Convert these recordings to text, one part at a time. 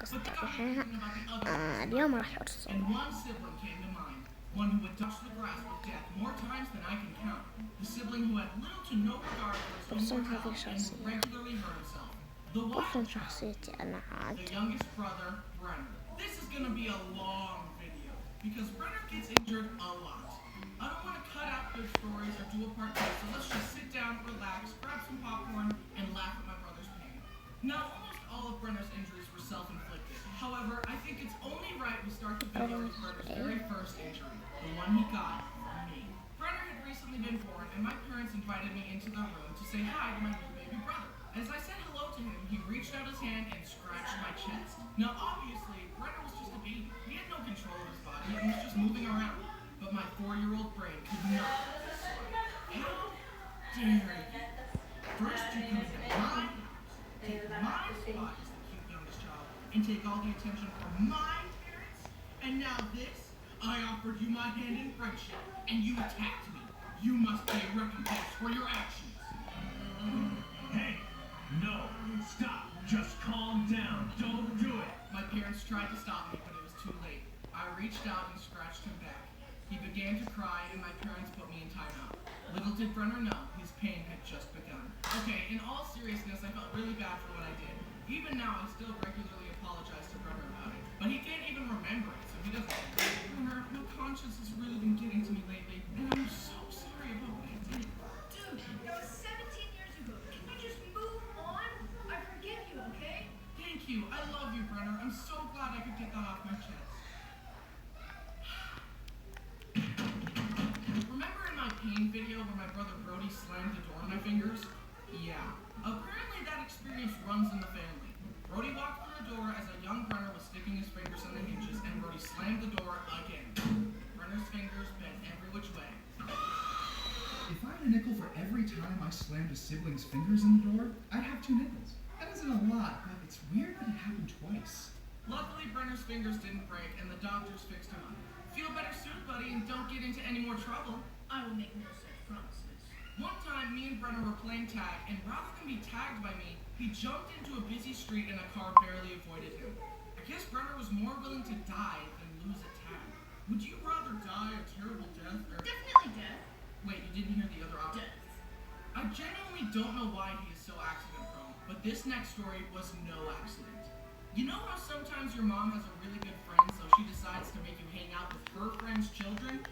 قصة الرحمة. اليوم راح أرسم one who would touch the grass with death more times than I can count. The sibling who had little to no regard for his own mortality and would regularly hurt himself. The wild شخصيتي أنا عاد. the youngest brother, Brenner. This is gonna be a long video because Brenner gets injured a lot. I don't want to cut out good stories or do a part 2, so let's just sit down, relax, grab some popcorn, and laugh at my brother's pain. Now, almost all of Brenner's injuries were self-inflicted. However, I think it's only right we start the video with Brenner's very first injury, the one he got from me. Brenner had recently been born, and my parents invited me into their room to say hi to my new baby brother. As I said hello to him, he reached out his hand and scratched my chest. Now, obviously, Brenner was just a baby. He had no control of his body and was just moving around. But my 4-year-old brain could not decide. How dare you? First you come to my house, take my spot as the cute youngest child, and take all the attention from my parents? And now this? I offered you my hand in friendship, and you attacked me. You must pay recompense for your actions. Hey, no, stop. Just calm down. Don't do it. My parents tried to stop me, but it was too late. I reached out and scratched him back. He began to cry, and my parents put me in timeout. Little did Brenner know, his pain had just begun. Okay, in all seriousness, I felt really bad for what I did. Even now, I still regularly apologize to Brenner about it. But he can't even remember it, so he doesn't. Brenner, my conscience has really been getting to me lately, and I'm so sorry about what I did. Dude, that was 17 years ago. Can we just move on? I forgive you, okay? Thank you. I love you, Brenner. I'm so glad I could get that off my chest. Remember in my pain video where my brother Brody slammed the door in my fingers? Yeah. Apparently that experience runs in the family. Brody walked through the door as a young Brenner was sticking his fingers on the hinges, and Brody slammed the door again. Brenner's fingers bent every which way. If I had a nickel for every time I slammed a sibling's fingers in the door, I'd have 2 nickels. That isn't a lot, but it's weird that it happened twice. Luckily, Brenner's fingers didn't break, and the doctors fixed him up. Feel better soon, buddy, and don't get into any more trouble. I will make no such promises. One time, me and Brenner were playing tag, and rather than be tagged by me, he jumped into a busy street and a car barely avoided him. I guess Brenner was more willing to die than lose a tag. Would you rather die a terrible death or... Definitely death. Wait, you didn't hear the other option? Death. I genuinely don't know why he is so accident-prone, but this next story was no accident. You know how sometimes your mom has a really good friend, so she decides to make you hang out with her friend's children?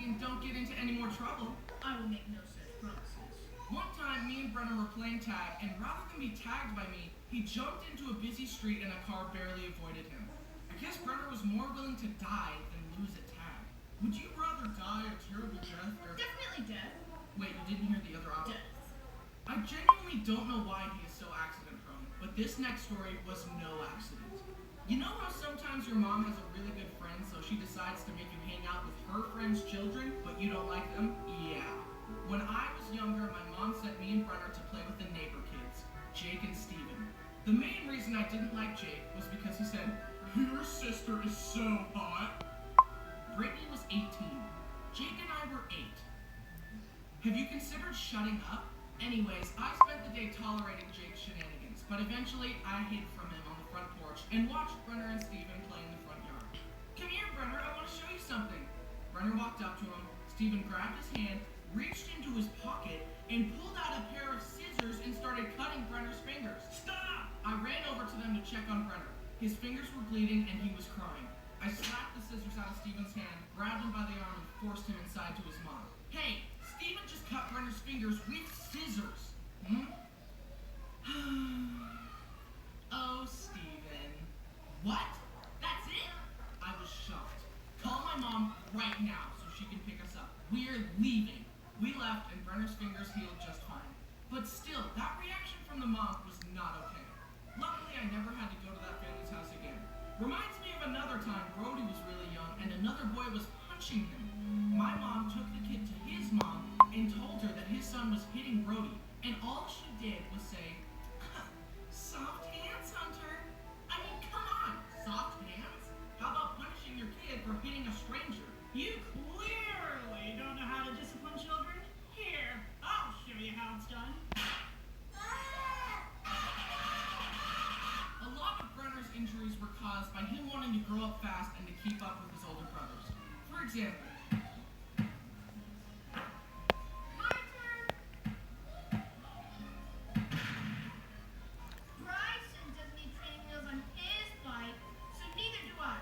And don't get into any more trouble. I will make no such promises. One time, me and Brenner were playing tag, and rather than be tagged by me, he jumped into a busy street and a car barely avoided him. I guess Brenner was more willing to die than lose a tag. Would you rather die a terrible death or... Definitely death. Wait, you didn't hear the other option? Death. I genuinely don't know why he is so accident-prone, but this next story was no accident. You know how sometimes your mom has a really good friend, so she decides to make you hang out with her friend's children, but you don't like them? Yeah. When I was younger, my mom sent me and Brenner to play with the neighbor kids, Jake and Steven. The main reason I didn't like Jake was because he said, "Your sister is so hot." Brittany was 18. Jake and I were 8. Have you considered shutting up? Anyways, I spent the day tolerating Jake's shenanigans, but eventually I hid from him on the front porch and watched Brenner and Steven play in the front yard. "Come here, Brenner, I want to show you something." Brenner walked up to him. Steven grabbed his hand, reached into his pocket, and pulled out a pair of scissors and started cutting Brenner's fingers. "Stop!" I ran over to them to check on Brenner. His fingers were bleeding and he was crying. I slapped the scissors out of Steven's hand, grabbed him by the arm, and forced him inside to his mom. "Hey, Steven just cut Brenner's fingers with scissors." Oh, Steven. What? That's it? I was shocked. "Call my mom right now so she can pick us up. We're leaving." We left and Brenner's fingers healed just fine. But still, that reaction from the mom was not okay. Luckily, I never had to go to that family's house again. Reminds me of another time Brody was really young and another boy was punching him. My mom took the kid to his mom and told her that his son was hitting Brody, and all she did was say, "Soft hands, Hunter." I mean, come on, soft hands? How about punishing your kid for hitting a stranger? You clearly don't know how to discipline children. Here, I'll show you how it's done. A lot injuries were caused by him wanting to grow up fast and to keep up with his older brothers. For example, My turn. Bryson doesn't need training wheels on his bike, so neither do I.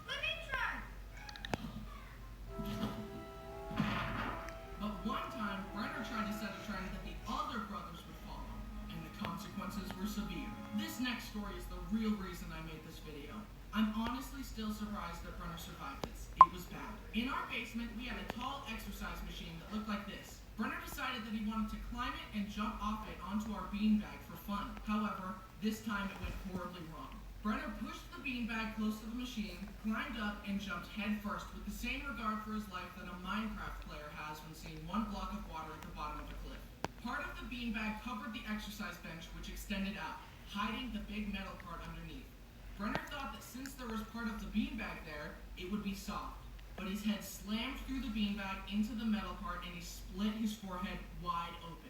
Let me try. but one time, Brenner tried to set a trend that the other brothers would follow, and the consequences were severe. This next story is the real reason I made this video. I'm honestly still surprised that Brenner survived this. It was bad. In our basement, we had a tall exercise machine that looked like this. Brenner decided that he wanted to climb it and jump off it onto our beanbag for fun. However, this time it went horribly wrong. Brenner pushed the beanbag close to the machine, climbed up, and jumped headfirst with the same regard for his life that a Minecraft player has when seeing one block of water at the bottom of a cliff. Part of the beanbag covered the exercise bench, which extended out, hiding the big metal part underneath. Brenner thought that since there was part of the beanbag there, it would be soft. But his head slammed through the beanbag into the metal part and he split his forehead wide open.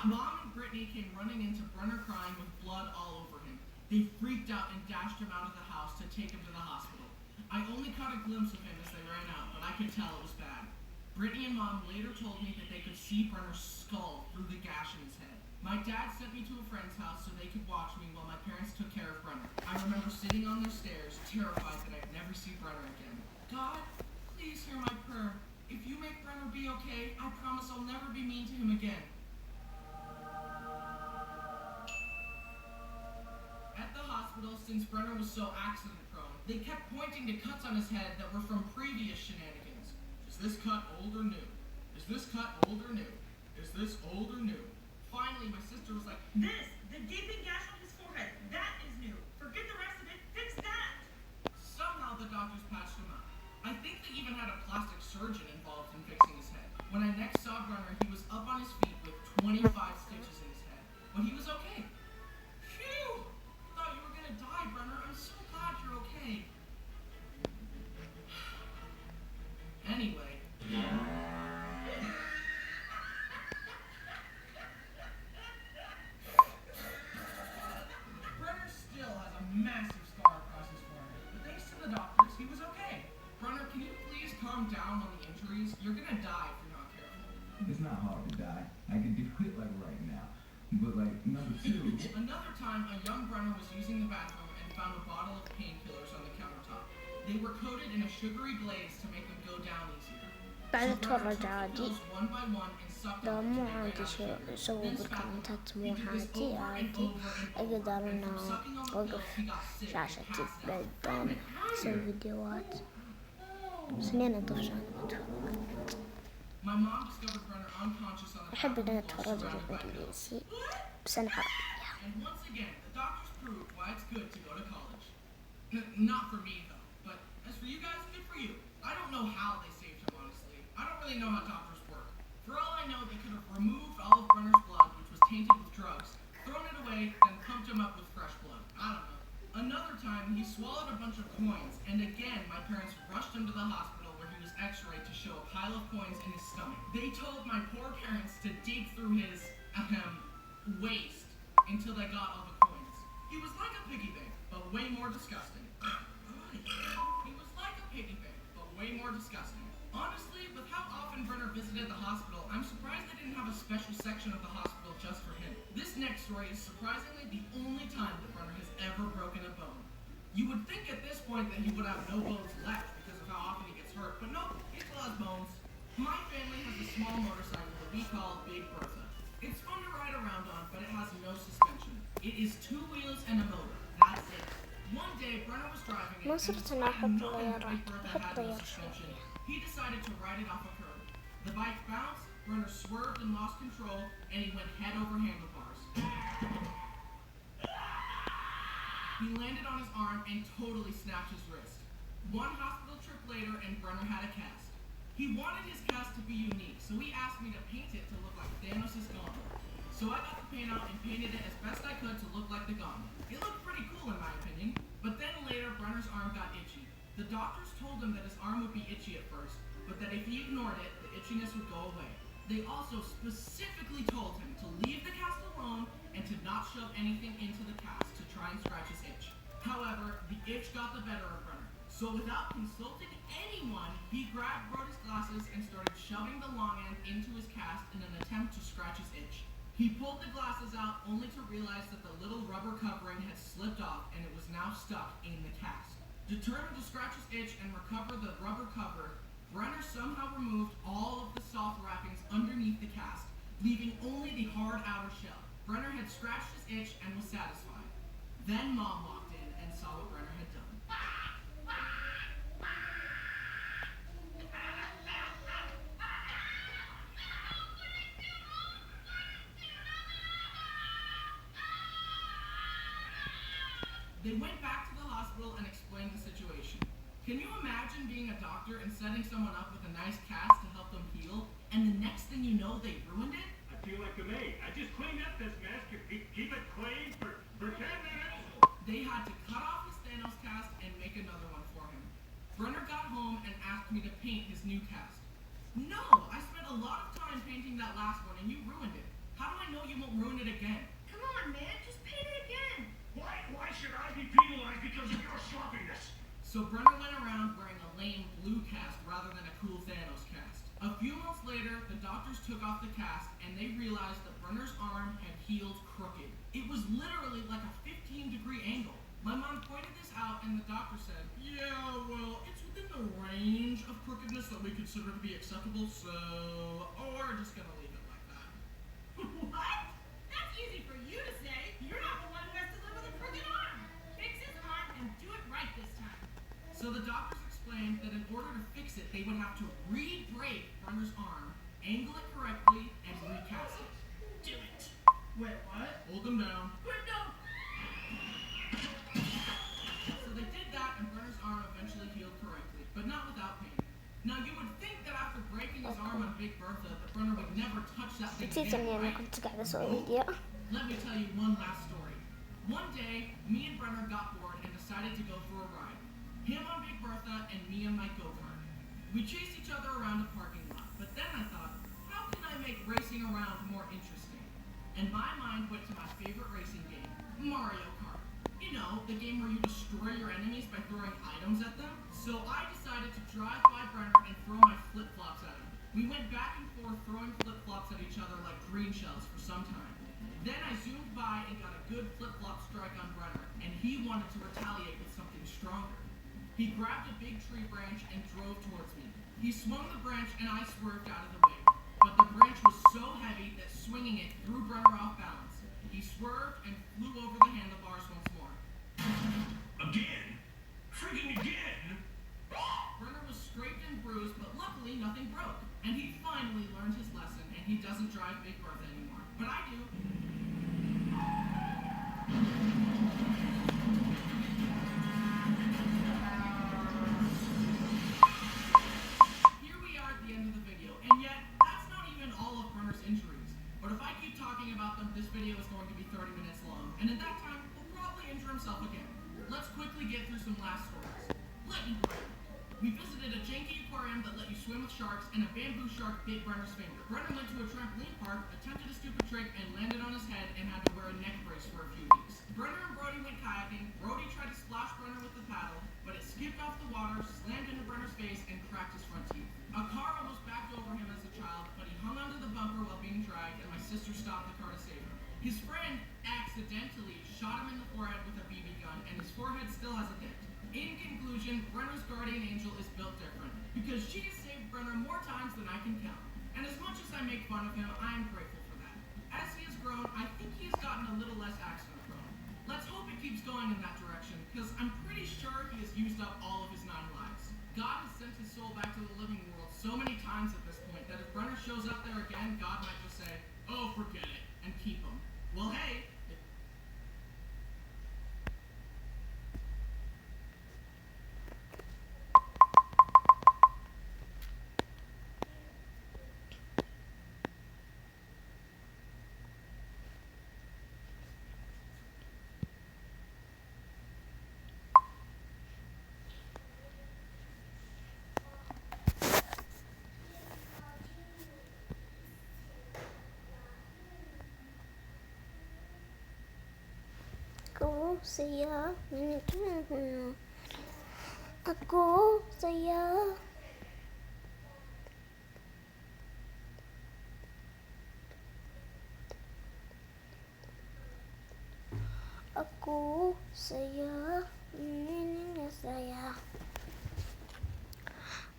Mom and Brittany came running in to Brenner crying with blood all over him. They freaked out and dashed him out of the house to take him to the hospital. I only caught a glimpse of him as they ran out, but I could tell it was bad. Brittany and Mom later told me that they could see Brenner's skull through the gash in his head. My dad sent me to a friend's house so they could watch me while my parents took care of Brenner. I remember sitting on their stairs, terrified that I'd never see Brenner again. God, please hear my prayer. If you make Brenner be okay, I promise I'll never be mean to him again. At the hospital, since Brenner was so accident-prone, they kept pointing to cuts on his head that were from previous shenanigans. Is this cut old or new? Is this cut old or new? Is this old or new? Finally, my sister was like, This, the gaping gash on his forehead, that is new. Forget the rest of it, fix that. somehow the doctors patched him up. I think they even had a plastic surgeon involved in fixing his head. When I next saw Brenner, he was up on his feet with 25 stitches in his head. But he was okay. Phew! I thought you were gonna die, Brenner. I'm so glad you're okay. Anyway. Brenner still has a massive scar across his forehead, but thanks to the doctors, he was okay. Brenner, can you please calm down on the injuries? You're gonna die if you're not careful. It's not hard to die. I can do it like right now. But like number two, Another time, a young Brenner was using the bathroom and found a bottle of painkillers on the countertop. They were coated in a sugary glaze to make them go down easier. بعد So Brenner took اتفرج the عادي. pills one by one and sucked لو them مو until they ran عادي out of sugar. سووا Then spat them. بالكومنتات He مو did this عادي over and عادي over and over. أقدر And from إنه sucking on the pills, أوقف he got sick and شاشة passed out. بعدين أسوي فيديوهات سنين أطفش أنا أتفرج. My mom discovered Brenner unconscious on the أحب إن أنا bathroom floor أتفرج surrounded by pills. بالإنجليزي بس أنا عربية. And once again, the doctors proved why it's good to go to college. Not for me, though. But as for you guys, good for you. I don't know how they saved him, honestly. I don't really know how doctors work. For all I know, they could have removed all of Brenner's blood, which was tainted with drugs, thrown it away, then pumped him up with fresh blood. I don't know. Another time, he swallowed a bunch of coins, and again, my parents rushed him to the hospital where he was x-rayed to show a pile of coins in his stomach. They told my poor parents to dig through his, waist until they got all the coins. He was like a piggy bank, but way more disgusting. He was like a piggy bank, but way more disgusting. Honestly, with how often Brenner visited the hospital, I'm surprised they didn't have a special section of the hospital just for him. This next story is surprisingly the only time that Brenner has ever broken a bone. You would think at this point that he would have no bones left because of how often he gets hurt, but nope, he still has bones. My family has a small motorcycle that we call Big Bertha. It's fun to ride around on, but it has no suspension. It is 2 wheels and a motor. That's it. One day, Brenner was driving it, ما and صرت despite أنا أحب knowing that طيارات Big Bertha أحب had no طيار suspension, شوية. he decided to ride it off a curb. The bike bounced, Brenner swerved and lost control, and he went head over handlebars. He landed on his arm and totally snapped his wrist. One hospital trip later, and Brenner had a cast. He wanted his cast to be unique, so he asked me to paint it to look like Thanos' gauntlet. So I got the paint out and painted it as best I could to look like the gauntlet. It looked pretty cool in my opinion, but then later Brenner's arm got itchy. The doctors told him that his arm would be itchy at first, but that if he ignored it, the itchiness would go away. They also specifically told him to leave the cast alone and to not shove anything into the cast to try and scratch his itch. However, the itch got the better of Brenner, so without consulting anyone, he grabbed Brody's glasses and started shoving the long end into his cast in an attempt to scratch his itch. He pulled the glasses out only to realize that the little rubber covering had slipped off and it was now stuck in the cast. Determined to scratch his itch and recover the rubber cover, Brenner somehow removed all of the soft wrappings underneath the cast, leaving only the hard outer shell. Brenner had scratched his itch and was satisfied. Then Mom walked in and saw what Brenner had done. They went back to the hospital and explained the situation. Can you imagine being a doctor and setting someone up with a nice cast to help them heal, and the next thing you know, they ruined it? I feel like a maid. I just cleaned up this mess. Keep it clean for 10 minutes. They had to cut off his Thanos cast and make another one for him. Brenner got home and asked me to paint his new cast. No, I spent a lot of time painting that last one and you ruined it. How do I know you won't ruin it again? Come on, man, just paint it again. Why should I be penalized because of your sloppiness? So Brenner went around wearing a lame blue cast rather than a cool Thanos cast. A few months later, the doctors took off the cast and they realized that Brenner's arm had healed crooked. It was literally like a 15-degree angle. My mom pointed this out and the doctor said, yeah, well, it's within the range of crookedness that we consider to be acceptable, so we're just gonna leave it like that. What? That's easy for you to say. You're not the one who has to live with a crooked arm. Fix his arm and do it right this time. So the doctors explained that in order to fix it, they would have to re-break Brenner's arm, angle it correctly, and recast it. Do it. Wait, what? Hold them down. Quick, no. So they did that, and Brenner's arm eventually healed correctly, but not without pain. Now you would think that after breaking his arm on Big Bertha, that Brenner would never touch that thing نسيت again, اني انا right? كنت قاعدة اسوي فيديو. Let me tell you one last story. One day, me and Brenner got bored and decided to go for a ride. Him on Big Bertha and me on my go-kart. We chased each other around the parking lot, but then I thought, how can I make racing around more interesting? And my mind went to my favorite racing game, Mario Kart. You know, the game where you destroy your enemies by throwing items at them. So I decided to drive by Brenner and throw my flip-flops at him. We went back and forth throwing flip-flops at each other like green shells for some time. Then I zoomed by and got a good flip-flop strike on Brenner, and he wanted to retaliate with something stronger. He grabbed a big tree branch and drove towards me. He swung the branch and I swerved out of the way. But the branch was so heavy that swinging it threw Brenner off balance. He swerved and flew over the handlebars once more. Again? Freaking again? Brenner was scraped and bruised, but luckily nothing broke. And he finally learned his lesson, and he doesn't drive Big Bertha anymore. But I do. Here we are at the end of the video, and yet that's not even all of Brenner's injuries. But if I keep talking about them, this video is going to be 30 minutes long, and at that time, he'll probably injure himself again. Let's quickly get through some last stories. Lightning Brenner. We visited a janky aquarium that let you swim with sharks, and a bamboo shark bit Brenner's finger. Brenner went to a trampoline park, attempted a stupid trick, and landed on his head and had to wear a neck brace for a few weeks. Brenner and Brody went kayaking. Brody tried to splash Brenner with the paddle, but it skipped off the water, slammed into Brenner's face, and cracked his front teeth. A car almost backed over him as a child, but he hung onto the bumper while being dragged, and my sister stopped the car to save him. His friend accidentally shot him in the forehead with a BB gun, and his forehead still has a dent. In conclusion, Brenner's guardian angel is built different, because she has saved Brenner more times than I can count. And as much as I make fun of him, I am grateful for that. As he has grown, I think he has gotten a little less accident prone. Let's hope it keeps going in that direction, because I'm pretty sure he has used up all of his 9 lives. God has sent his soul back to the living world so many times at this point that if Brenner shows up there again, God might just say, oh, forget it, and keep him. Well, hey, saya aku saya aku saya ini saya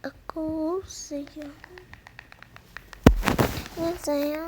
aku saya ini saya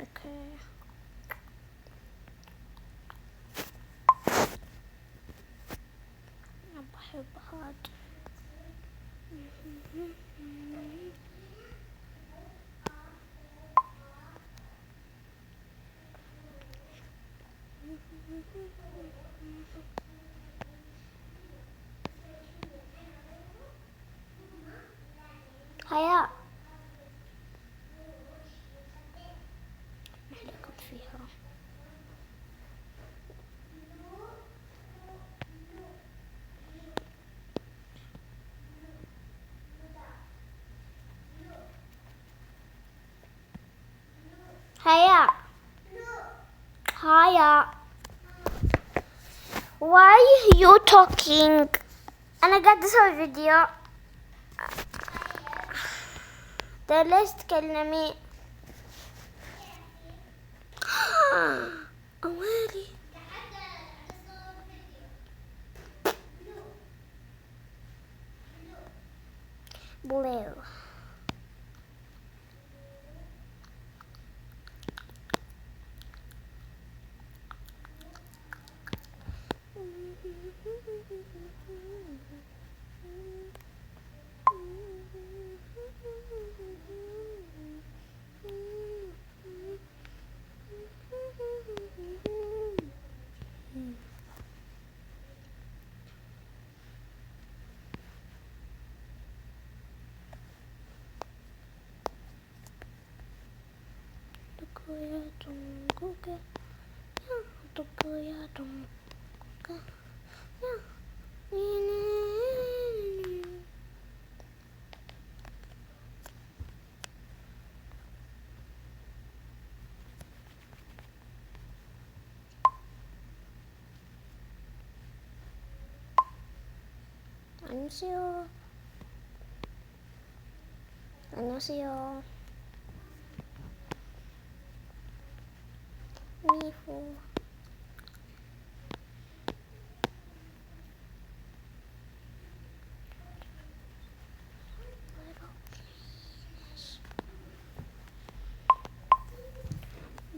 okay. أنا بحب هاد هيا نحركت فيها هيا هيا why you talking أنا قاعدة أسوي فيديو ليش تكلمي أوالي blue 안녕하세요. 안녕하세요. 미호.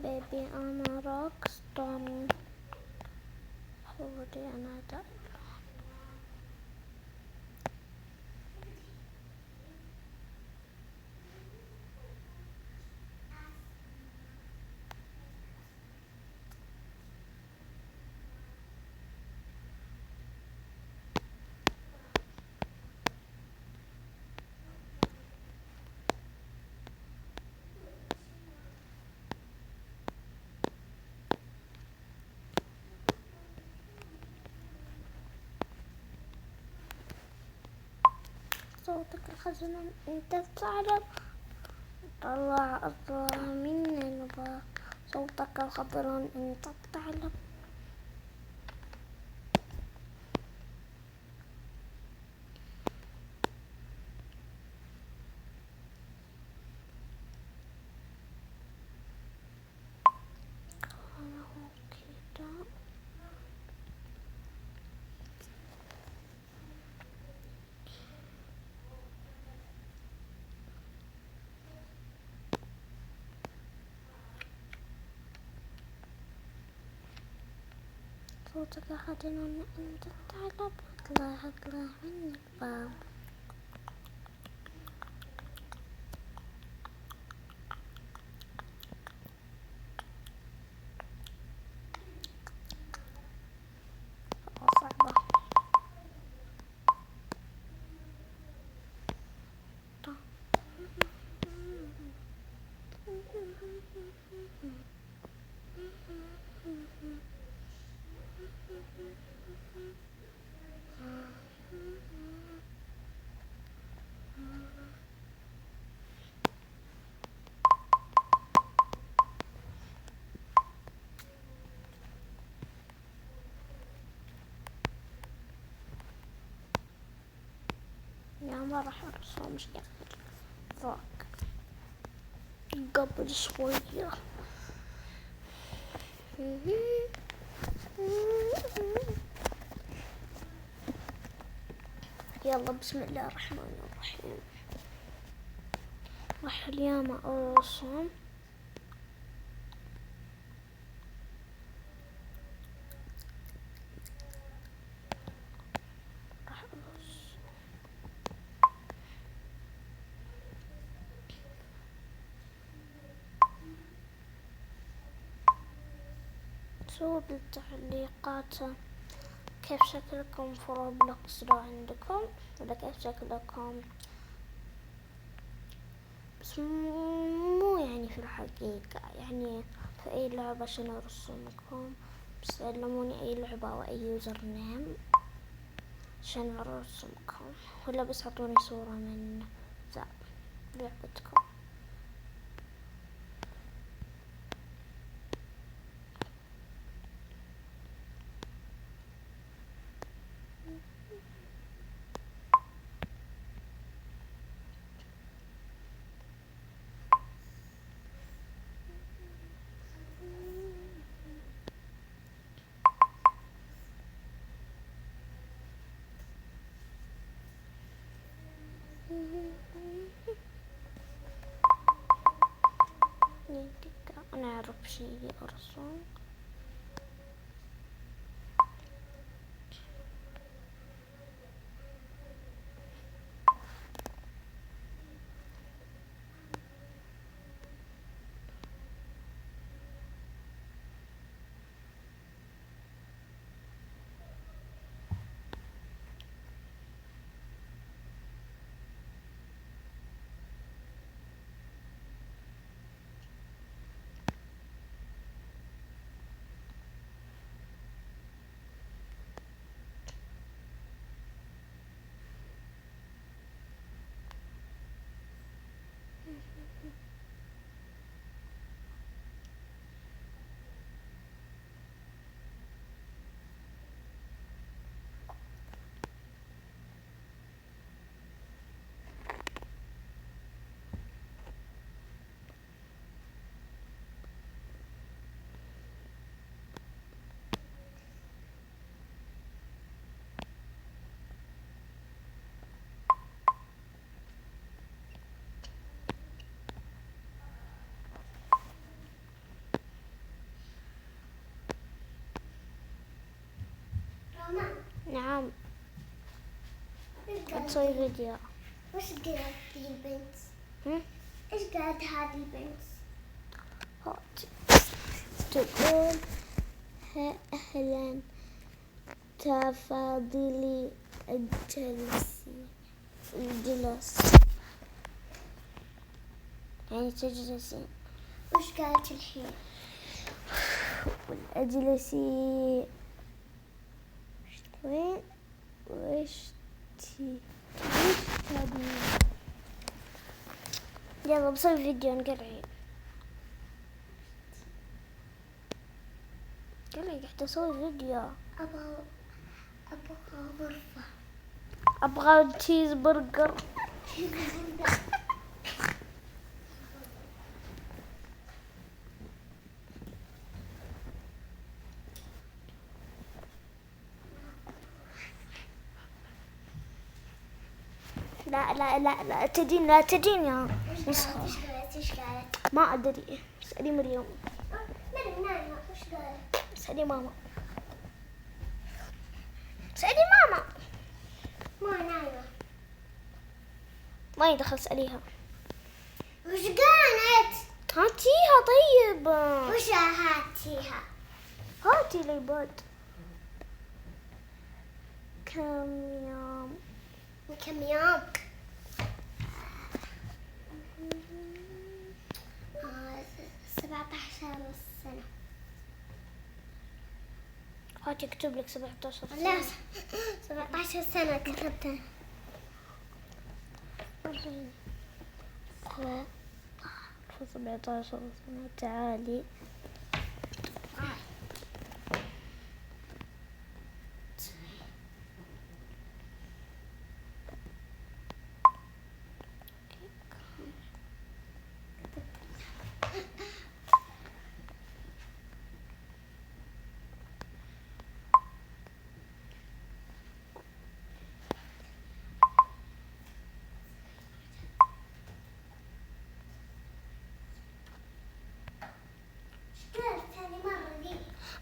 Baby, I'm a rock star. حوري أنا ده. صوتك الحزن انت تعرف اطلع مني الباب صوتك الخضران انت تعلم كده صوتك حزن انت تعلم اطلع مني الباب يا ما راح أرسم مش ياخذ ذاك قبل شوية. يلا بسم الله الرحمن الرحيم. راح اليوم أرسم سووا بالتعليقات كيف شكلكم في روبلوكس لو عندكم، ولا كيف شكلكم، بس مو يعني في الحقيقة، يعني في أي لعبة عشان أرسمكم، بس علموني أي لعبة أو أي يوزر نيم عشان أرسمكم، ولا بس أعطوني صورة من لعبتكم. أنا أعرف شيء أرسم. نعم تسوي فيديو. وش قالت دي البنت؟ ايش قالت هذه البنت؟ تقول أهلا تفضلي الجلس يعني تجلسين. وش قالت الحين؟ اجلسي وين وش تبين. يلا بسوي فيديو نقرعي. قاعدة اسوي فيديو. ابغى غرفة. ابغى تشيز برجر. لا لا لا لا تجين لا تجين يا مسخرة. ايش قالت؟ ما ادري، اسألي مريم. نايمة. وش قالت؟ اسألي ماما. اسألي ماما. ما نايمة. ما يدخل، اسأليها. وش قالت؟ هاتيها طيب. وش هاتيها؟ هاتي لي بود. كم يوم؟ 17 سنة. هاتي اكتب لك 17 سنة. لا 17 سنة كتبتها. في 17 سنة. تعالي.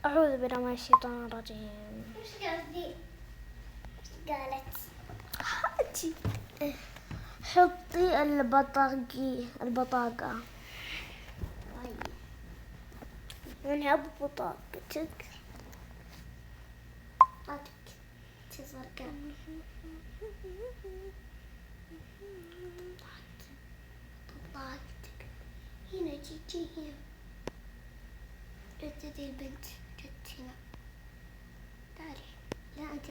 أعوذ بالله من الشيطان الرجيم. وش قصدي؟ قالت هاتي حطي البطاقة. طيب من أبو بطاقتك. طاقتك تزرقاء. طاقتك هنا جي هنا. ابتدي البنت جت هنا. تعالي. لا انت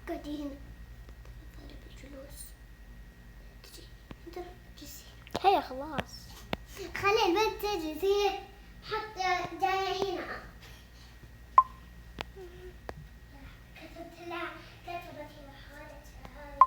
قعدي هنا. طالب الجلوس. تجي انت جلسي. هيا خلاص. خلي البنت تجلس هي. حط جاية هنا. كتبت لها كتبت هنا حالتها هاي.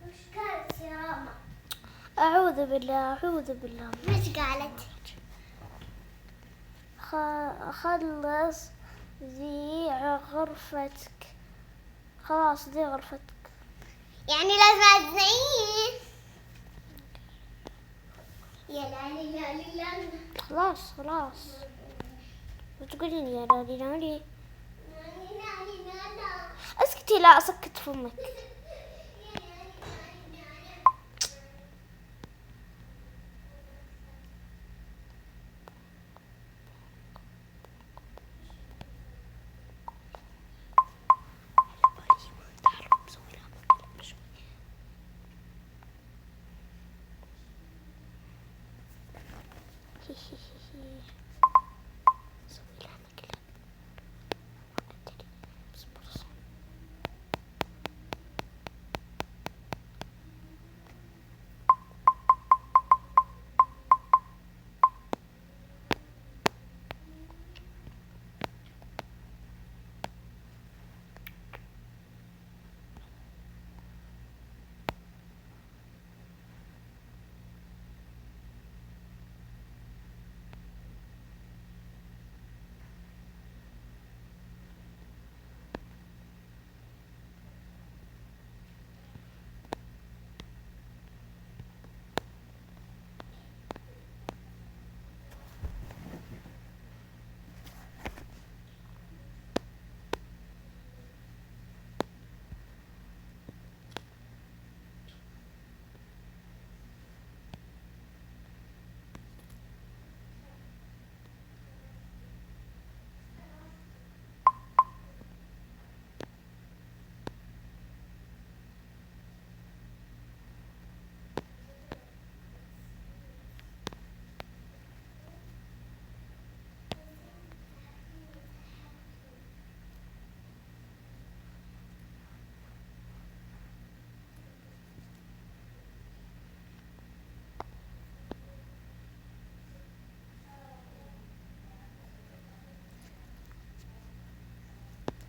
وش قالت يا ماما؟ أعوذ بالله. وش قالت؟ خلص ذي غرفتك. خلاص ذي غرفتك. يعني لازم تزين. يا لا لا لا لا. خلاص. وتقولين يا لالي لالي. اسكتي، لا اسكت فمك.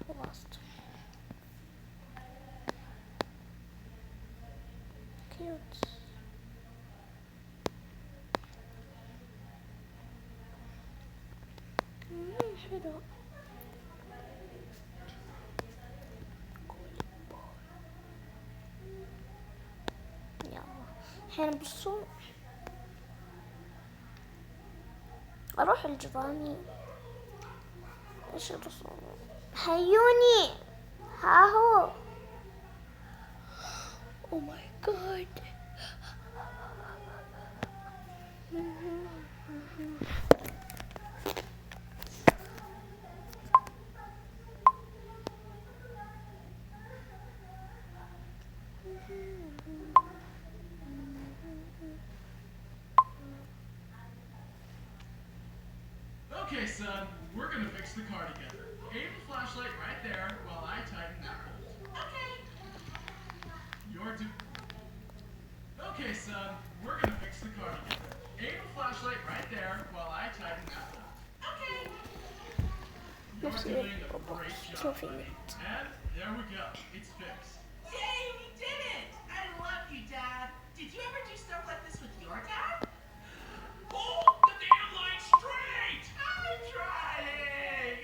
خلصت. كيوت. حلو. يلا الحين بالرسوم اروح الجباني. ايش الرسوم؟ هيوني ها هو. Oh my god. Okay, son, we're gonna fix the car together. Aim the flashlight right there while I tighten that bolt. Okay. Okay, son, we're gonna fix the car together. Aim the flashlight right there while I tighten that bolt. Okay. You're نفس doing a great job, شوفي buddy. And there we go. It's fixed. Yay, we did it! I love you, Dad. Did you ever do stuff like this with your dad? Hold the damn line straight! I'm trying.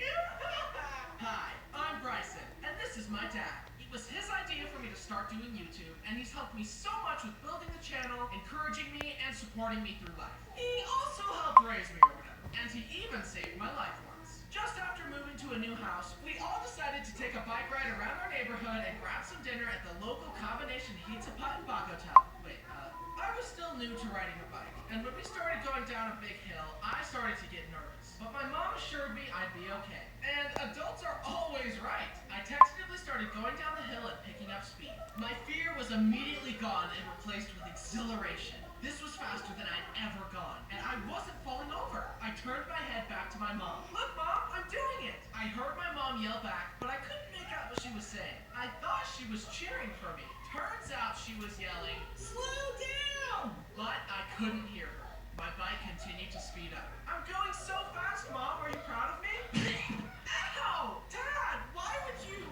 Hi, I'm Bryson, and this is my dad. It was his idea for me to start doing YouTube, and he's helped me so much with building the channel, encouraging me, and supporting me through life. He also helped raise me or whatever, and he even saved my life once. Just after moving to a new house, we all decided to take a bike ride around our neighborhood and grab some dinner at the local combination pizza hut and bak hotel. Wait, I was still new to riding a bike, and when we started going down a big hill, I started to get nervous. But my mom assured me I'd be okay. And adults are always right. I tentatively started going down the hill and picking up speed. My fear was immediately gone and replaced with exhilaration. This was faster than I'd ever gone, and I wasn't falling over. I turned my head back to my mom. Look, Mom, I'm doing it! I heard my mom yell back, but I couldn't make out what she was saying. I thought she was cheering for me. Turns out she was yelling, "Slow down!" But I couldn't hear her. My bike continued to speed up. I'm going so fast, Mom. Are you proud of me? Ow! Dad, why would you?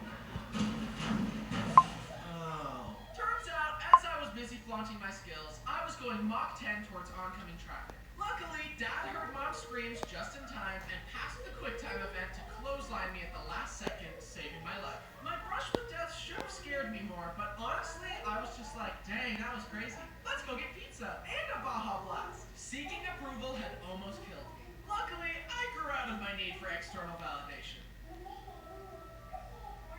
Oh. Turns out, as I was busy flaunting my skills, I was going Mach 10 towards oncoming traffic. Luckily, Dad heard Mom's screams just in time and passed the QuickTime event to clothesline me at the last second, saving my life. My brush with death should have scared me more, but honestly, I was just like, dang, that was crazy. Let's go get pizza and a Baja Blast. Seeking approval had almost killed me. Luckily, I grew out of my need for external validation.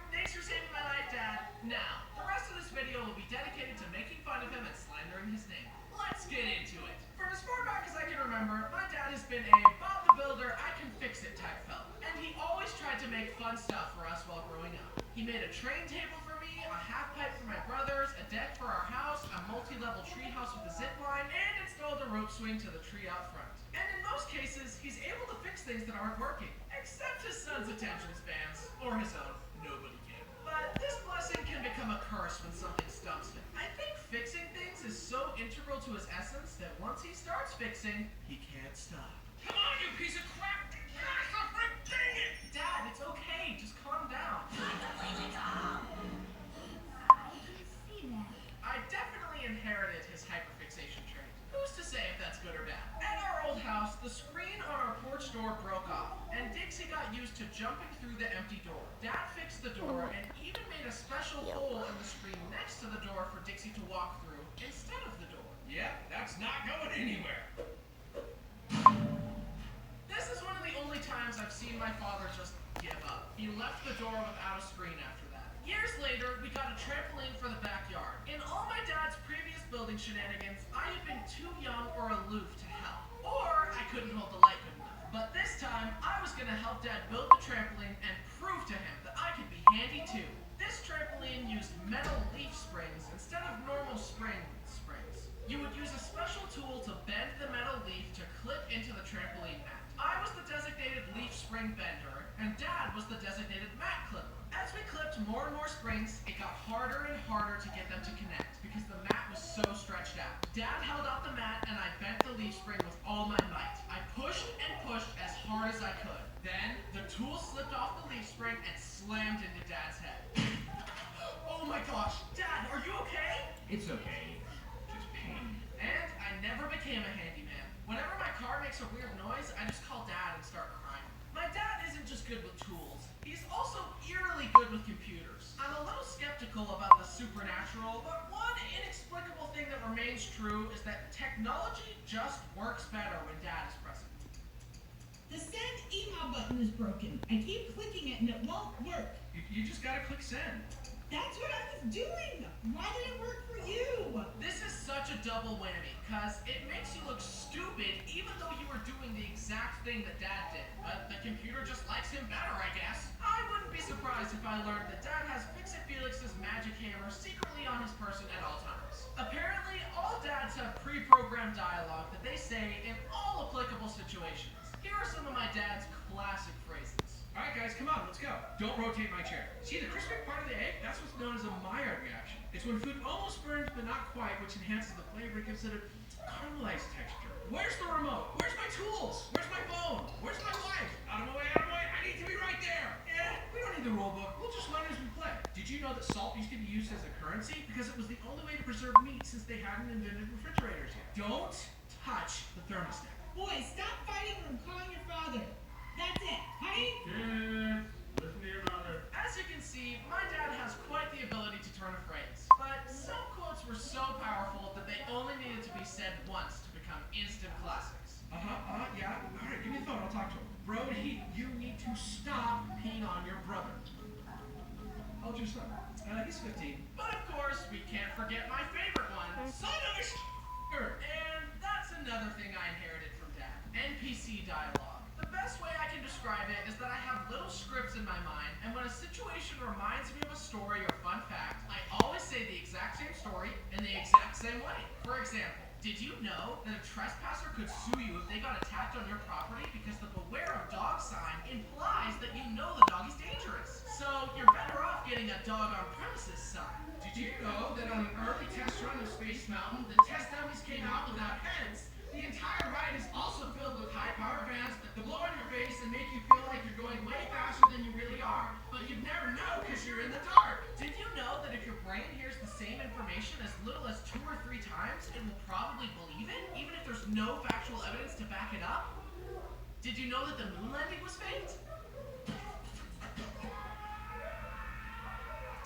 Thanks for saving my life, Dad. Now, the rest of this video will be dedicated to making fun of him and slandering his name. Let's get into it. From as far back as I can remember, my dad has been a Bob the Builder, I can fix it type fella. And he always tried to make fun stuff for us while growing up. He made a train table for me, a half pipe for my brothers, a deck for our house, a multi-level tree house with a zip line, and installed a rope swing to the tree out front. And in most cases, he's able to fix things that aren't working. Except his son's attention spans, or his own. Nobody can. But this blessing can become a curse when something stumps him. I think fixing things is so integral to his essence that once he starts fixing, he can't stop. Come on, you piece of crap! Dang it! Dad, it's okay. Just calm down. I definitely inherited his hyperfixation trait. Who's to say if that's good or bad? At our old house, the screen on our porch door broke off, and Dixie got used to jumping through the empty door. Dad fixed the door and even made a special hole in the screen next to the door for Dixie to walk through instead of the door. Yeah, that's not going anywhere. This is one of the only times I've seen my father just give up. He left the door without a screen after that. Years later, we got a trampoline for the backyard. In all my dad's previous building shenanigans, I had been too young or aloof to help. Or I couldn't hold the light good enough. But this time, I was gonna help Dad build the trampoline and prove to him that I could be handy too. This trampoline used metal leaf springs instead of normal springs. You would use a special tool to bend the metal leaf to clip into the trampoline mat. I was the designated leaf spring bender, and Dad was the designated mat clipper. As we clipped more and more springs, it got harder and harder to get them to connect because the mat was so stretched out. Dad held out the mat and I bent the leaf spring with all my might. I pushed and pushed as hard as I could. Then, the tool slipped off the leaf spring and slammed into Dad's head. Oh my gosh, Dad, are you okay? It's okay. Just pain. And I never became a handyman. Whenever my car makes a weird noise, I just call Dad and start crying. My dad isn't just good with tools. He's also eerily good with computers. I'm a little skeptical about the supernatural, but one inexplicable thing that remains remains true is that technology just works better when Dad is present. The send email button is broken. I keep clicking it and it won't work. You just gotta click send. That's what I was doing. Why did it work for you? This is such a double whammy, cause it makes you look stupid even though you were doing the exact thing that Dad did. But the computer just likes him better, I guess. I wouldn't be surprised if I learned that Dad has Fix-It Felix's magic hammer secretly on his person at all times. Apparently, all dads have pre-programmed dialogue that they say in all applicable situations. Here are some of my dad's classic phrases. Alright guys, come on, let's go. Don't rotate my chair. See the crispy part of the egg? That's what's known as a Maillard reaction. It's when food almost burns but not quite, which enhances the flavor and gives it a caramelized texture. Where's the remote? Where's my tools? Where's my phone? Where's my wife? Out of my way, out of my way. I need to be right there. We don't need the rule book. We'll just learn as we play. Did you know that salt used to be used as a currency? Because it was the only way to preserve meat since they hadn't invented refrigerators yet. Don't touch the thermostat. Boy, stop fighting or I'm calling your father. That's it. Honey? Listen to your mother. As you can see, my dad has quite the ability to turn a phrase. But some quotes were so powerful that they only needed to be said once to become instant classics. Yeah. Alright, give me the phone, I'll talk to him. Brody, you need to stop peeing on your brother. How old's your son? He's 15. But of course, we can't forget my favorite one, son of a And that's another thing I inherited from Dad. NPC dialogue. The best way I can describe it is that I have little scripts in my mind, and when a situation reminds me of a story or fun fact, I always say the exact same story in the exact same way. For example, did you know that a trespasser could sue you if they got attacked on your property because the beware of dog sign implies that you know the dog is dangerous? So you're better off getting a dog on premises sign. Did you know that on an early test run of Space Mountain, the test dummies came out without heads? The entire ride is also filled with high-powered fans that blow in your face and make you feel like you're going way faster than you really are. But you'd never know because you're in the dark. Did you know that if your brain hears the same information as little as 2 or 3 times, it will probably believe it, even if there's no factual evidence to back it up? Did you know that the moon landing was faked?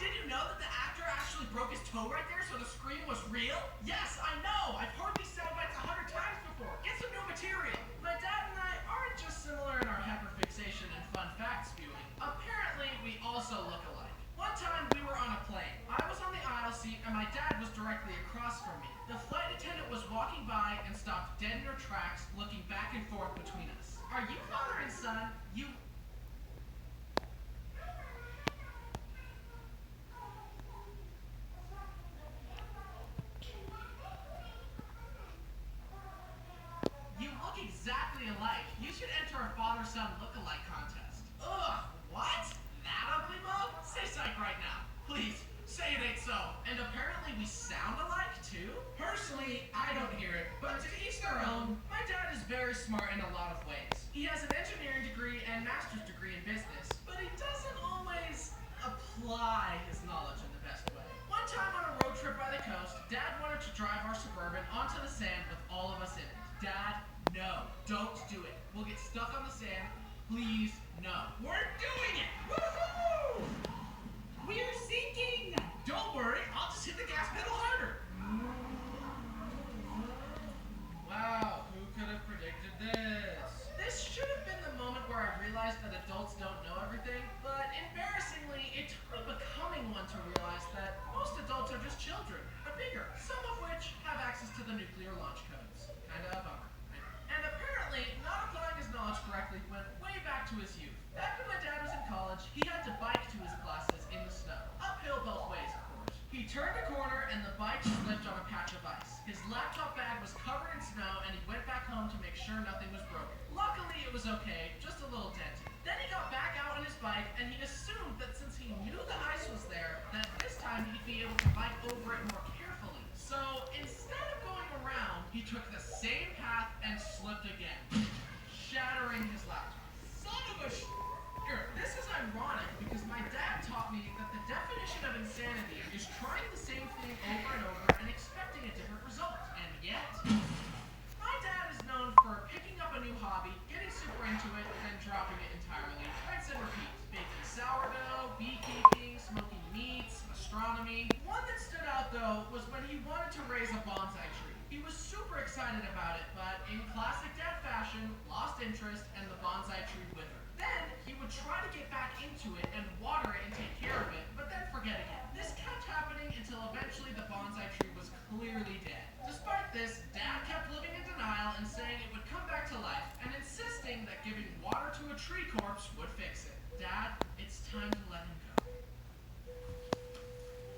Did you know that the actor actually broke his toe right there so the scream was real? Yes, I know! I've heard these sound bites 100 times before. Get some new material. My dad and I aren't just similar in our hyperfixation and fun facts viewing. Apparently, we also look alike. One time, we were on a plane. I was on the aisle seat and my dad was directly across from me. The flight attendant was walking by and stopped dead in her tracks, looking back and forth between us. Are you father and son? You... You look exactly alike. You should enter a father-son look-alike contest. Ugh, what? That ugly mug? Say psych right now. Please, say it ain't so. And apparently we sound alike, too? Personally, I don't hear it, but to each their own. My dad is very smart in a lot of ways. He has an engineering degree and master's degree in business, but he doesn't always apply his knowledge in the best way. One time on a road trip by the coast, Dad wanted to drive our Suburban onto the sand with all of us in it. Dad, no, don't do it. We'll get stuck on the sand. Please, no. We're doing it! Woohoo! We're sinking! Don't worry, I'll just hit the gas pedal harder. Wow, who could have predicted this? This should have been the moment where I realized that adults don't know everything, but embarrassingly, it took me becoming one to realize that most adults are just children, but bigger, some of which have access to the nuclear launch codes. Kinda a bummer. And apparently, not applying his knowledge correctly went way back to his youth. Back when my dad was in college, he had to bike to his classes in the snow. Uphill both ways, of course. He turned a corner and the bike slipped on a patch of ice. His laptop bag was covered in snow and he went back home to make sure nothing was broken. Luckily, it was okay, just a little dented. Then he got back out on his bike and he assumed that since he knew the ice was there, that this time he'd be able to bike over it more carefully. So instead of going around, he took the same path and slipped again, shattering his laptop. Son of a This is ironic because my dad taught me that the definition of insanity is trying the same thing over and over and expecting a different result. And yet, my dad is known for picking up a new hobby, getting super into it, and then dropping it entirely. Rinse and repeat. Baking sourdough, beekeeping, smoking meats, astronomy. One that stood out though was when he wanted to raise a bonsai tree. He was super excited about it, but in classic dad fashion, lost interest and the bonsai tree withered. Then he would try to get back into it and water it and take care of it, but then forget again. This kept happening until eventually the bonsai tree was clearly dead. Despite this, Dad kept living in denial and saying it would come back to life and insisting that giving water to a tree corpse would fix it. Dad, it's time to let him go.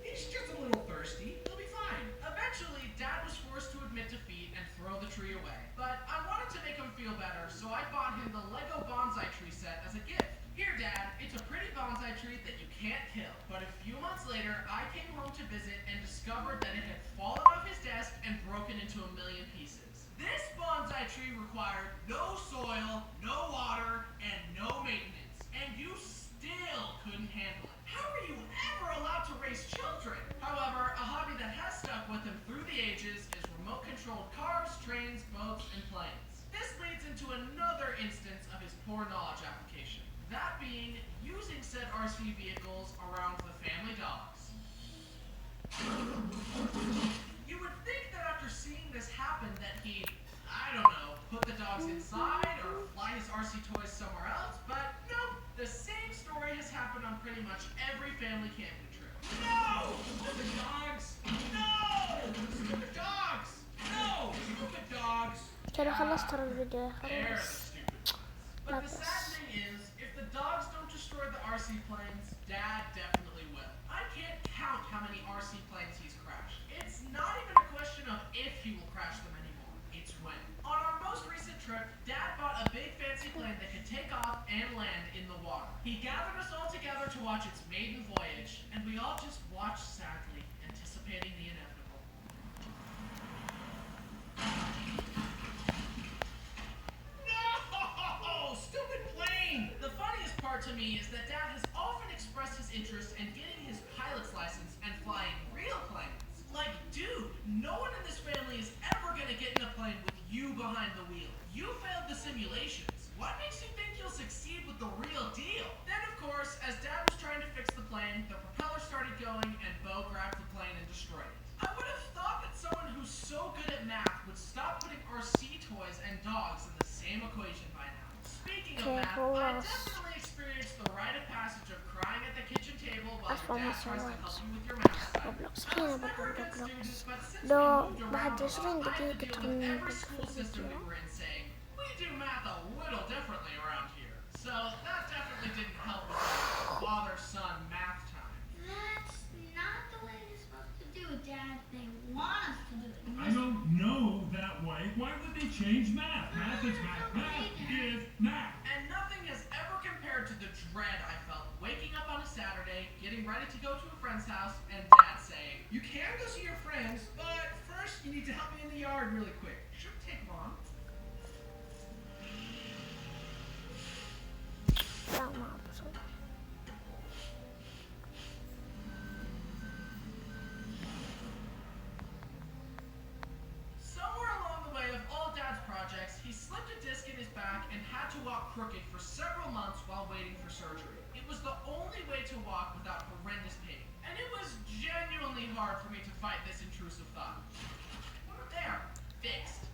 He's just a little thirsty. He'll be fine. Eventually, Dad was forced to admit defeat and throw the tree away. But I wanted to make him feel better, so I bought him the Lego bonsai tree set as a gift. Here, Dad, it's a pretty bonsai tree that you can't kill. But a few months later, I came home to visit and discovered that it had fallen off his desk and broken into a million pieces. This bonsai tree required no soil, no water, and no maintenance. And you still couldn't handle it. How are you ever allowed to raise children? However, a hobby that has stuck with him through the ages is remote-controlled cars, trains, boats, and planes. This leads into another instance of his poor knowledge application. That being, using said RC vehicles around the family dogs. You would think that after seeing this happen that he'd, I don't know, put the dogs inside or fly his RC toys somewhere else, but nope, the same story has happened on pretty much every family camping trip. No! Stupid dogs! No! Stupid dogs! No! Stupid dogs! كده خلصت ترى الفيديو They're the خلاص. stupid ones. But the That's- sad thing is, if the dogs don't destroy the RC planes, Dad definitely will. I can't count how many RC planes he's crashed. It's not even a question of if he will crash them anymore, it's when. On our most recent trip, Dad bought a big fancy plane that could take off and land in the water. He gathered us all together to watch its maiden voyage, and we all just watched sadly, anticipating the inevitable. No! Stupid plane! The funniest part to me is that Dad has often expressed his interest in getting his pilot's license and flying real planes. Like, dude, no one in this family is ever gonna get in a plane with you behind the wheel. You failed the simulations. What makes you think you'll succeed with the real deal? Then, of course, as Dad was trying to fix the plane, the propeller started going and Bo grabbed the plane and destroyed it. I would have thought that someone who's so good at math would stop putting RC toys and dogs in the same equation by now. Speaking of math, I definitely experienced the rite of passage of crying at the kitchen table while your dad tries to help you with your math assignment. روبلوكس I was هنا never a بلعب good student, روبلوكس but since we لو moved بعد around a 20 lot, I had دقيقة to deal with ترمي every في school system we الفيديو. were in saying, we do math a little differently around here. So that definitely didn't help with the father-son math time. That's not the way you're supposed to do it, Dad. They want us to do it. I don't know that way. Why would they change math? Math is math. Math is math. And nothing has ever compared to the dread I felt waking up on a Saturday, getting ready to go to a friend's house, and Dad saying, You can go see your friends, but first you need to help me in the yard really quick. shouldn't take long. لا ما أبصر. Somewhere along the way of all Dad's projects, he slipped a disc in his back and had to walk crooked for several months while waiting for surgery. It was the only way to walk without horrendous pain, and it was genuinely hard for me to fight this intrusive thought. There, fixed.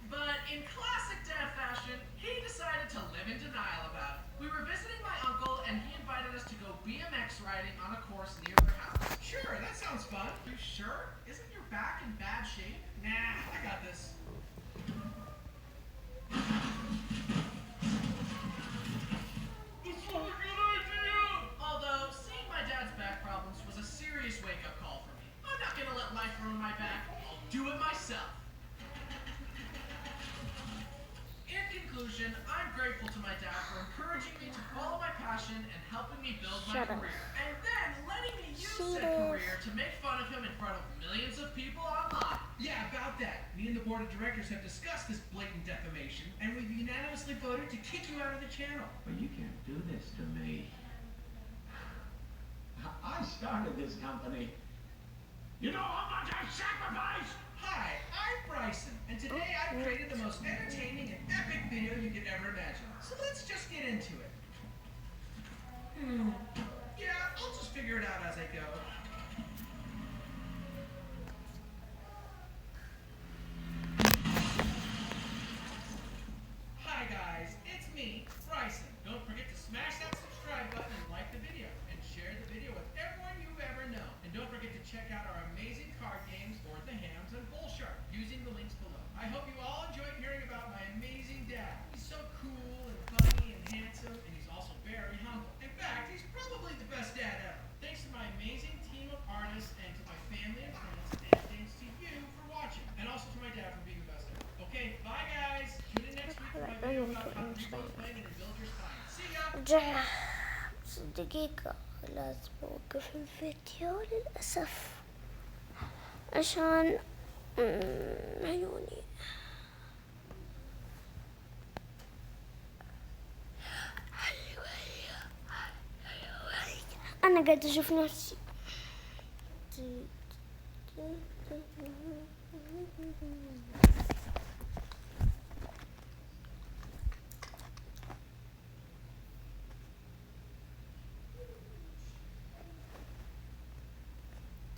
But in classic Dad fashion, he decided to live in denial about it. We were visiting my uncle, and he invited us to go BMX riding on a course near their house. Sure, that sounds fun. You sure? Isn't your back in bad shape? Nah, I got this. It's not a good idea. Although, seeing my dad's back problems was a serious wake-up call for me. I'm not gonna let life ruin my back. I'll do it myself. In conclusion, I'm grateful to my dad for encouraging me to follow my passion and helping me build my Shut up. career. And then letting me use See said this? career to make fun of him in front of millions of people online. Yeah, about that. Me and the board of directors have discussed this blatant defamation, and we've unanimously voted to kick you out of the channel. But you can't do this to me. I started this company. You know how much I sacrificed? Hi, I'm Bryson, and today I've created the most entertaining and epic video you could ever imagine. So let's just get into it. Yeah, I'll just figure it out as I go. ارجع بس دقيقة، لازم اوقف الفيديو للأسف عشان عيوني. انا قاعدة اشوف نفسي.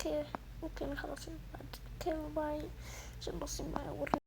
اوكي ممكن خلاص بعد. اوكي باي، عشان بصي معي